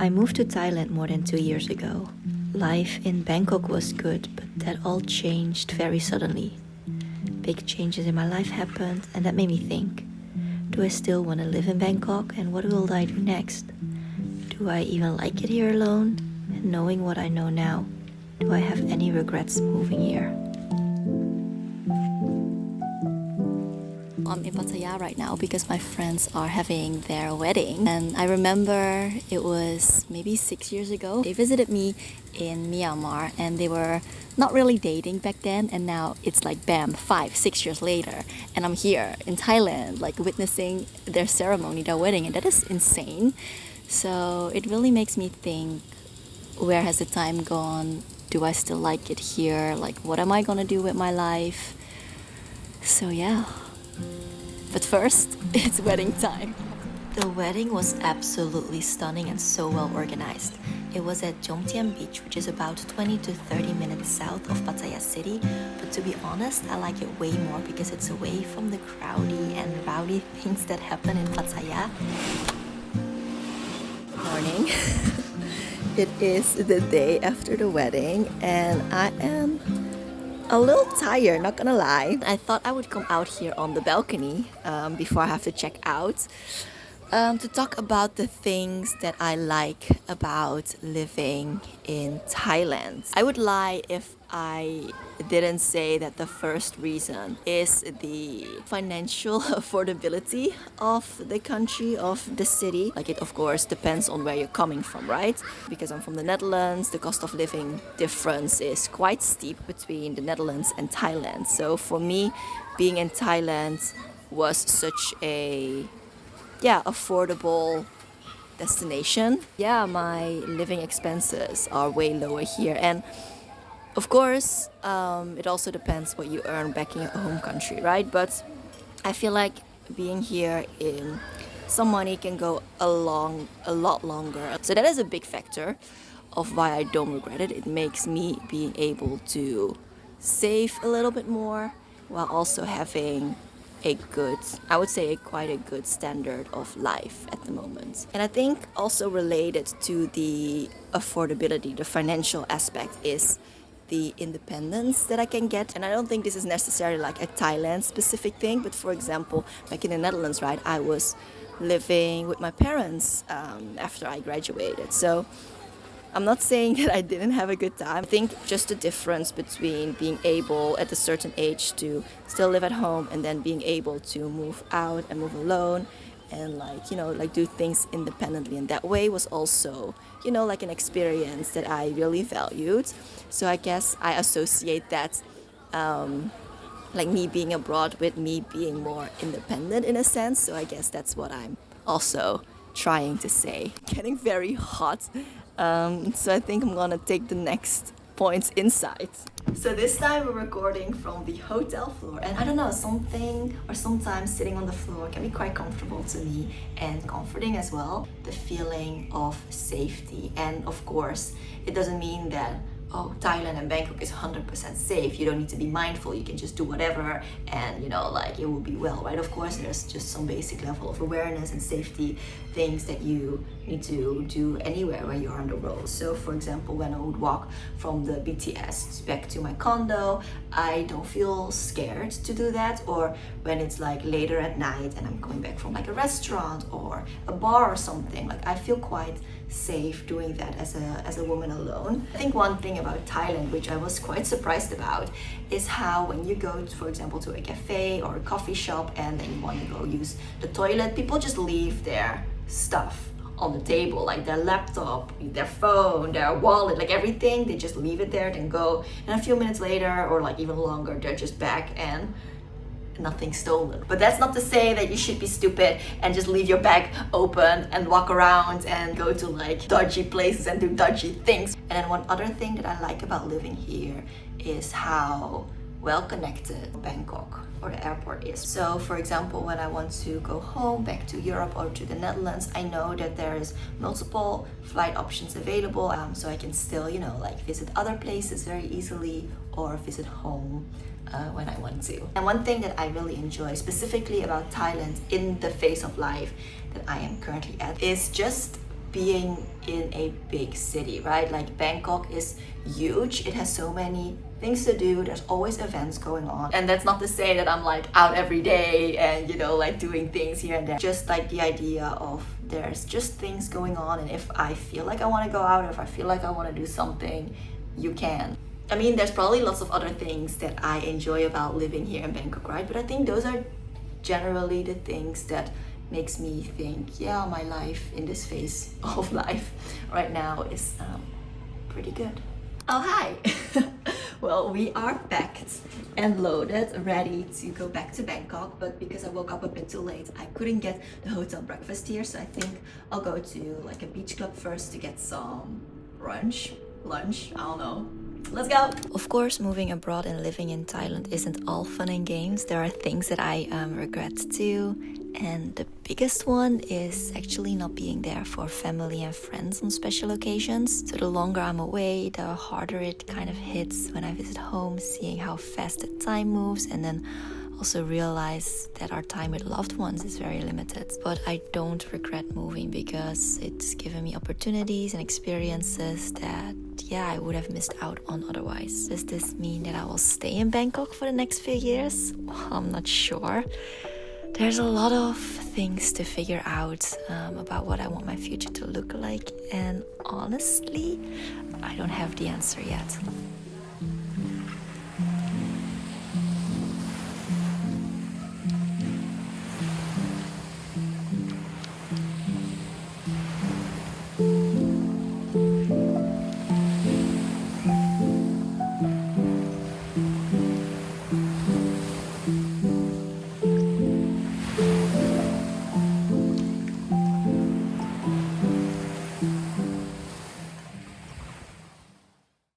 I moved to Thailand more than 2 years ago. Life in Bangkok was good, but that all changed very suddenly. Big changes in my life happened, and that made me think, do I still want to live in Bangkok, and what will I do next? Do I even like it here alone? And knowing what I know now, do I have any regrets moving here? I'm in Pattaya right now because my friends are having their wedding, and I remember it was maybe 6 years ago. They visited me in Myanmar and they were not really dating back then, and now it's like bam, 5-6 years later, and I'm here in Thailand like witnessing their ceremony, their wedding, and that is insane. So it really makes me think, where has the time gone? Do I still like it here? Like, what am I gonna do with my life? So yeah. But first, it's wedding time. The wedding was absolutely stunning and so well organized. It was at Jomtien beach, which is about 20 to 30 minutes south of Pattaya city. But to be honest, I like it way more because it's away from the crowdy and rowdy things that happen in Pattaya. Morning. It is the day after the wedding and I am a little tired, not gonna lie. I thought I would come out here on the balcony before I have to check out to talk about the things that I like about living in Thailand. I would lie if I didn't say that the first reason is the financial affordability of the country, of the city. Like, it of course depends on where you're coming from, right? Because I'm from the Netherlands, the cost of living difference is quite steep between the Netherlands and Thailand. So for me, being in Thailand was such a affordable destination. Yeah, my living expenses are way lower here, and of course, it also depends what you earn back in your home country, right? But I feel like being here in some money can go a lot longer. So that is a big factor of why I don't regret it. It makes me being able to save a little bit more while also having a good, I would say quite a good standard of life at the moment. And I think also related to the affordability, the financial aspect, is the independence that I can get. And I don't think this is necessarily like a Thailand specific thing, but for example, back in the Netherlands, right, I was living with my parents after I graduated. So I'm not saying that I didn't have a good time. I think just the difference between being able at a certain age to still live at home and then being able to move out and move alone and like do things independently in that way was also, like an experience that I really valued. So I guess I associate that like me being abroad with me being more independent in a sense. So I guess that's what I'm also trying to say. Getting very hot. So I think I'm gonna take the next points inside. So this time we're recording from the hotel floor, and I don't know, something or sometimes sitting on the floor can be quite comfortable to me and comforting as well. The feeling of safety, and of course it doesn't mean that Thailand and Bangkok is 100% safe. You don't need to be mindful. You can just do whatever and it will be well, right? Of course, there's just some basic level of awareness and safety things that you need to do anywhere where you are on the road. So for example, when I would walk from the BTS back to my condo, I don't feel scared to do that. Or when it's like later at night and I'm going back from like a restaurant or a bar or something, like I feel quite safe doing that as a woman alone. I think one thing about Thailand, which I was quite surprised about, is how when you go, for example, to a cafe or a coffee shop and then you want to go use the toilet, people just leave their stuff on the table, like their laptop, their phone, their wallet, like everything. They just leave it there, then go, and a few minutes later or like even longer, they're just back and nothing stolen. But that's not to say that you should be stupid and just leave your bag open and walk around and go to like dodgy places and do dodgy things. And then one other thing that I like about living here is how well connected Bangkok or the airport is. So for example, when I want to go home back to Europe or to the Netherlands, I know that there is multiple flight options available, so I can still visit other places very easily or visit home when I want to. And one thing that I really enjoy specifically about Thailand in the phase of life that I am currently at is just being in a big city, right? Like Bangkok is huge. It has so many things to do. There's always events going on. And that's not to say that I'm like out every day and, you know, like doing things here and there. Just like the idea of there's just things going on, and if I feel like I want to go out, or if I feel like I want to do something, you can. I mean, there's probably lots of other things that I enjoy about living here in Bangkok, right? But I think those are generally the things that makes me think, yeah, my life in this phase of life right now is pretty good. Oh, hi! Well, we are packed and loaded, ready to go back to Bangkok, but because I woke up a bit too late, I couldn't get the hotel breakfast here, so I think I'll go to like a beach club first to get some lunch, I don't know. Let's go! Of course, moving abroad and living in Thailand isn't all fun and games. There are things that I regret too. And the biggest one is actually not being there for family and friends on special occasions. So the longer I'm away, the harder it kind of hits when I visit home, seeing how fast the time moves, and then also realize that our time with loved ones is very limited. But I don't regret moving because it's given me opportunities and experiences that, yeah, I would have missed out on otherwise. Does this mean that I will stay in Bangkok for the next few years? Well, I'm not sure. There's a lot of things to figure out about what I want my future to look like, and honestly, I don't have the answer yet.